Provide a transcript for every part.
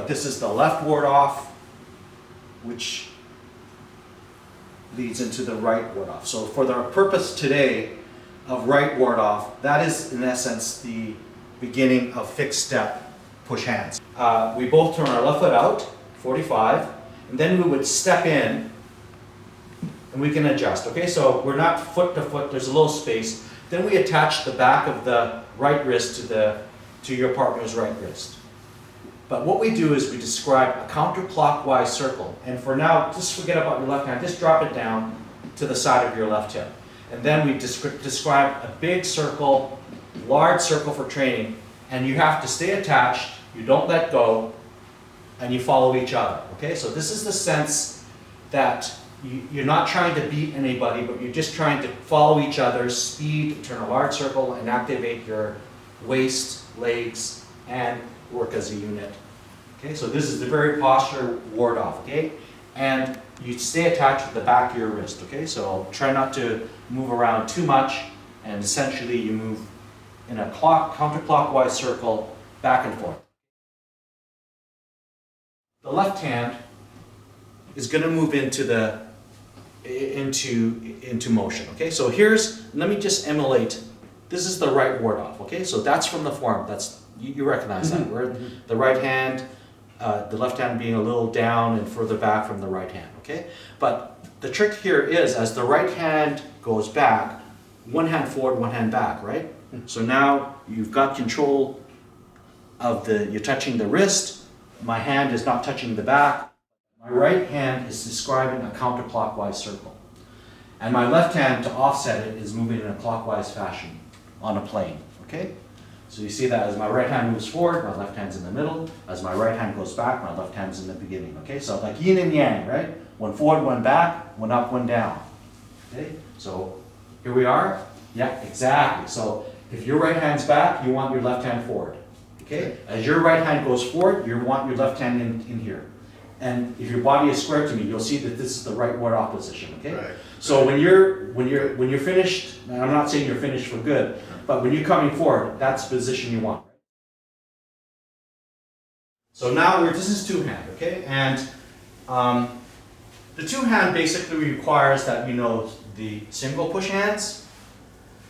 this is the left ward off, which leads into the right ward off. So for the purpose today of right ward off, that is in essence the beginning of fixed step push hands. We both turn our left foot out, 45, and then we would step in and we can adjust, okay? So we're not foot to foot, there's a little space. Then we attach the back of the right wrist to your partner's right wrist. But what we do is we describe a counterclockwise circle. And for now, just forget about your left hand, just drop it down to the side of your left hip. And then we describe a big circle, large circle for training, and you have to stay attached, you don't let go, and you follow each other, okay? So this is the sense that you're not trying to beat anybody, but you're just trying to follow each other's speed, turn a large circle, and activate your waist, legs, and work as a unit. Okay, so this is the very posture ward off, okay? And you stay attached to the back of your wrist, okay? So try not to move around too much, and essentially you move in a counterclockwise circle back and forth. The left hand is going to move into motion, okay? So let me just emulate. This is the right ward off, okay? So that's from the form. That's you recognize that where the right hand, the left hand being a little down and further back from the right hand, okay? But the trick here is as the right hand goes back, one hand forward, one hand back, right? So now you've got control of you're touching the wrist. My hand is not touching the back. My right hand is describing a counterclockwise circle. And my left hand, to offset it, is moving in a clockwise fashion on a plane, okay? So you see that as my right hand moves forward, my left hand's in the middle. As my right hand goes back, my left hand's in the beginning, okay? So like yin and yang, right? One forward, one back, one up, one down, okay? So here we are. Yeah, exactly. So if your right hand's back, you want your left hand forward, okay? As your right hand goes forward, you want your left hand in here. And if your body is square to me, you'll see that this is the right ward off position, okay? Right. So when you're finished, and I'm not saying you're finished for good, but when you're coming forward, that's the position you want. So now this is two hand, okay? And the two hand basically requires that you know the single push hands,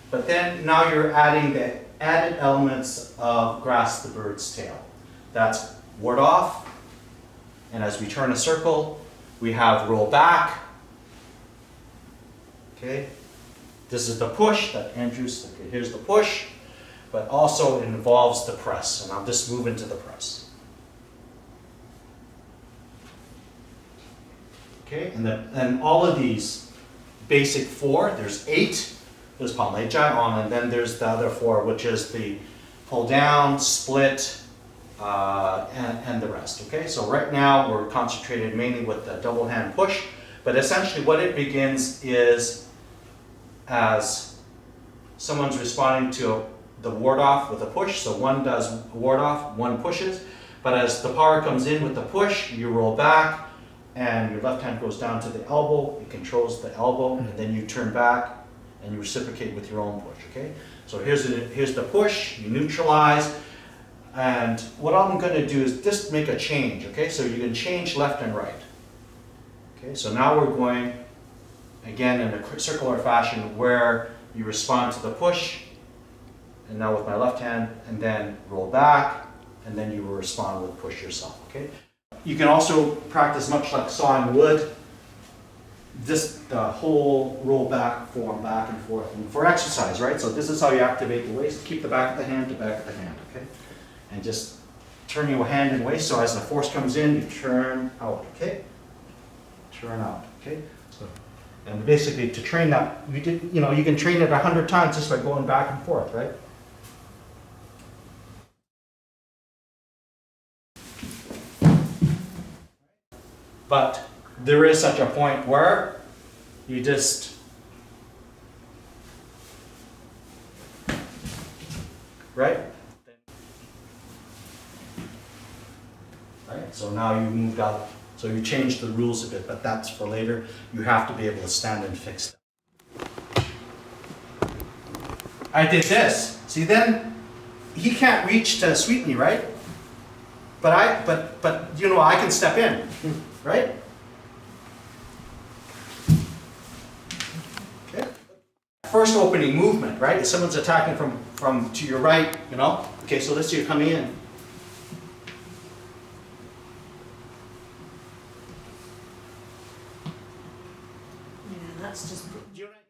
but then now you're adding the added elements of grasp the bird's tail. That's ward off. And as we turn a circle, we have roll back. Okay, this is the push that Andrew's, okay, here's the push, but also it involves the press, and I'll just move into the press. Okay, and all of these basic four, there's 8, there's Panlejai on, and then there's the other 4, which is the pull down, split, and the rest, okay? So right now we're concentrated mainly with the double hand push, but essentially what it begins is as someone's responding to the ward off with a push, so one does ward off, one pushes, but as the power comes in with the push, you roll back, and your left hand goes down to the elbow, it controls the elbow, and then you turn back, and you reciprocate with your own push, okay? So here's the push, you neutralize, and what I'm going to do is just make a change, okay? So you can change left and right. Okay, so now we're going, again, in a circular fashion where you respond to the push, and now with my left hand, and then roll back, and then you will respond with push yourself, okay? You can also practice much like sawing wood, just the whole roll back form, back and forth, and for exercise, right? So this is how you activate the waist, keep the back of the hand to back of the hand, okay? And just turn your hand and waist, so as the force comes in, you turn out, okay? Turn out, okay? So, and basically to train that, you can train it 100 times just by going back and forth, right? But there is such a point where you just, right? Right? So now you moved out. So you changed the rules a bit, but that's for later. You have to be able to stand and fix them. I did this. See, then he can't reach to sweep me, right? but you know, I can step in, right? Okay. First opening movement, right? If someone's attacking from to your right, you know? Okay, so let's say you're coming in. Yeah, that's just. Do you know what I-